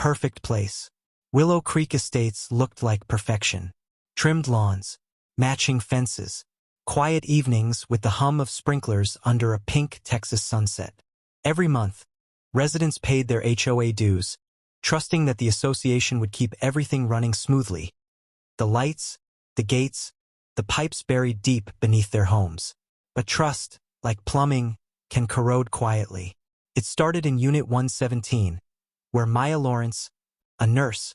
perfect place. Willow Creek Estates looked like perfection. Trimmed lawns, matching fences, quiet evenings with the hum of sprinklers under a pink Texas sunset. Every month, residents paid their HOA dues, trusting that the association would keep everything running smoothly. The lights, the gates, the pipes buried deep beneath their homes. But trust, like plumbing, can corrode quietly. It started in Unit 117, where Maya Lawrence, a nurse,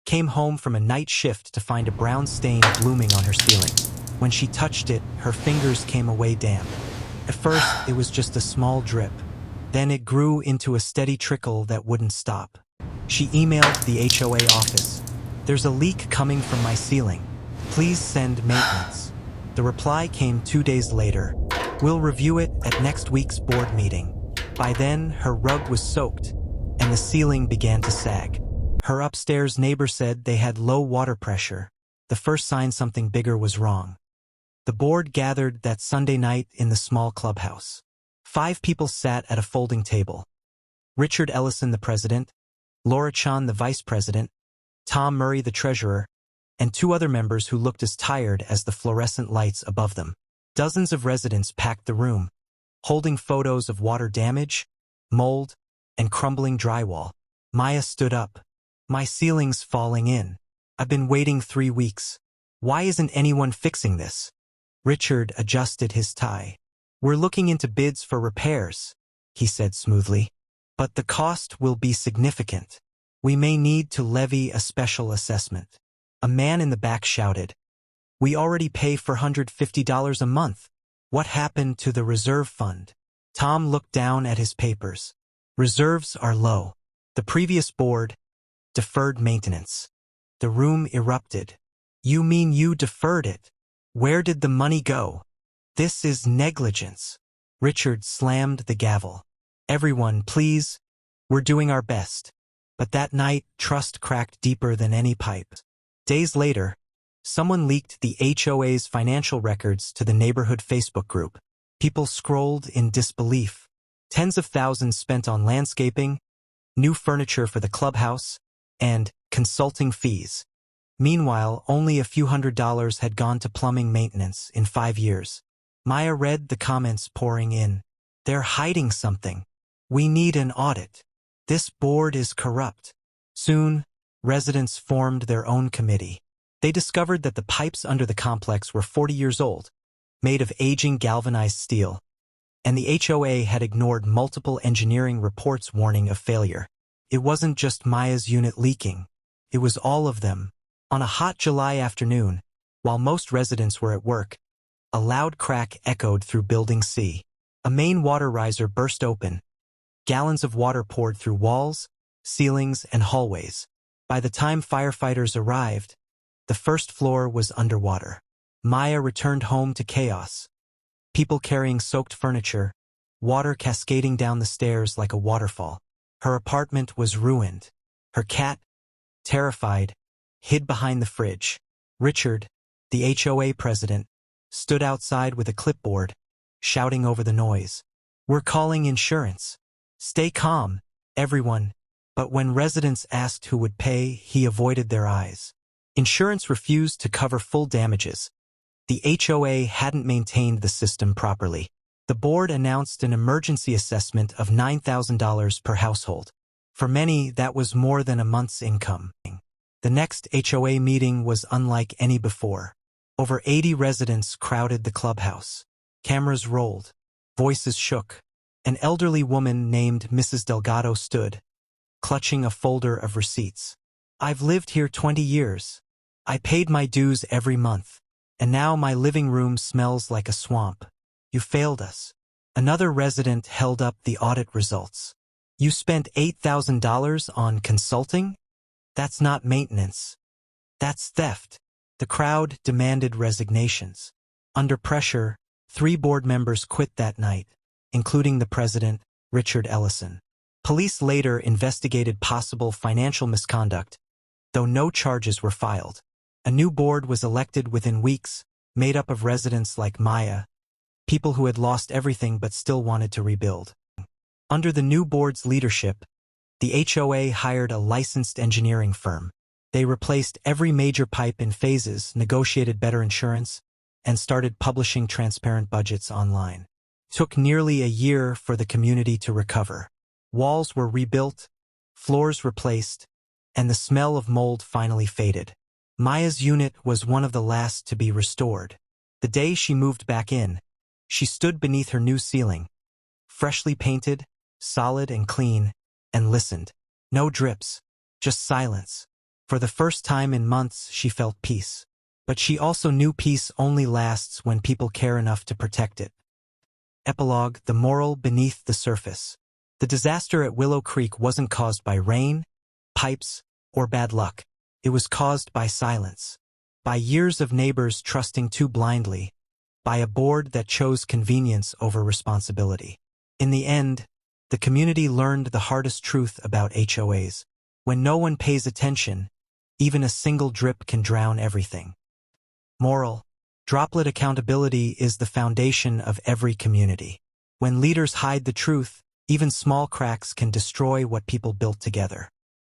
came home from a night shift to find a brown stain blooming on her ceiling. When she touched it, her fingers came away damp. At first, it was just a small drip. Then it grew into a steady trickle that wouldn't stop. She emailed the HOA office. "There's a leak coming from my ceiling. Please send maintenance." The reply came 2 days later. "We'll review it at next week's board meeting." By then, her rug was soaked, and the ceiling began to sag. Her upstairs neighbor said they had low water pressure, the first sign something bigger was wrong. The board gathered that Sunday night in the small clubhouse. 5 people sat at a folding table. Richard Ellison, the president, Laura Chan, the vice president, Tom Murray, the treasurer, and 2 other members who looked as tired as the fluorescent lights above them. Dozens of residents packed the room, holding photos of water damage, mold, and crumbling drywall. Maya stood up. "My ceiling's falling in. I've been waiting 3 weeks. Why isn't anyone fixing this?" Richard adjusted his tie. "We're looking into bids for repairs," he said smoothly. "But the cost will be significant. We may need to levy a special assessment." A man in the back shouted, "We already pay $450 a month. What happened to the reserve fund?" Tom looked down at his papers. "Reserves are low. The previous board deferred maintenance." The room erupted. "You mean you deferred it? Where did the money go? This is negligence." Richard slammed the gavel. "Everyone, please. We're doing our best." But that night, trust cracked deeper than any pipe. Days later, someone leaked the HOA's financial records to the neighborhood Facebook group. People scrolled in disbelief. Tens of thousands spent on landscaping, new furniture for the clubhouse, and consulting fees. Meanwhile, only a few $100s had gone to plumbing maintenance in 5 years. Maya read the comments pouring in. "They're hiding something. We need an audit. This board is corrupt." Soon, residents formed their own committee. They discovered that the pipes under the complex were 40 years old, made of aging galvanized steel, and the HOA had ignored multiple engineering reports warning of failure. It wasn't just Maya's unit leaking. It was all of them. On a hot July afternoon, while most residents were at work, a loud crack echoed through Building C. A main water riser burst open. Gallons of water poured through walls, ceilings, and hallways. By the time firefighters arrived, the first floor was underwater. Maya returned home to chaos. People carrying soaked furniture, water cascading down the stairs like a waterfall. Her apartment was ruined. Her cat, terrified, hid behind the fridge. Richard, the HOA president, stood outside with a clipboard, shouting over the noise. "We're calling insurance. Stay calm, everyone." But when residents asked who would pay, he avoided their eyes. Insurance refused to cover full damages. The HOA hadn't maintained the system properly. The board announced an emergency assessment of $9,000 per household. For many, that was more than a month's income. The next HOA meeting was unlike any before. Over 80 residents crowded the clubhouse. Cameras rolled. Voices shook. An elderly woman named Mrs. Delgado stood, clutching a folder of receipts. "I've lived here 20 years. I paid my dues every month. And now my living room smells like a swamp. You failed us." Another resident held up the audit results. "You spent $8,000 on consulting? That's not maintenance. That's theft." The crowd demanded resignations. Under pressure, 3 board members quit that night, including the president, Richard Ellison. Police later investigated possible financial misconduct, though no charges were filed. A new board was elected within weeks, made up of residents like Maya, people who had lost everything but still wanted to rebuild. Under the new board's leadership, The HOA hired a licensed engineering firm. They replaced every major pipe in phases, negotiated better insurance, and started publishing transparent budgets online. It took nearly a year for the community to recover. Walls were rebuilt, floors replaced, and the smell of mold finally faded. Maya's unit was one of the last to be restored. The day she moved back in, she stood beneath her new ceiling, freshly painted, solid and clean, and listened. No drips, just silence. For the first time in months, she felt peace. But she also knew peace only lasts when people care enough to protect it. Epilogue: the moral beneath the surface. The disaster at Willow Creek wasn't caused by rain, pipes, or bad luck. It was caused by silence. By years of neighbors trusting too blindly. By a board that chose convenience over responsibility. In the end, the community learned the hardest truth about HOAs. When no one pays attention, even a single drip can drown everything. Moral: droplet accountability is the foundation of every community. When leaders hide the truth, even small cracks can destroy what people built together.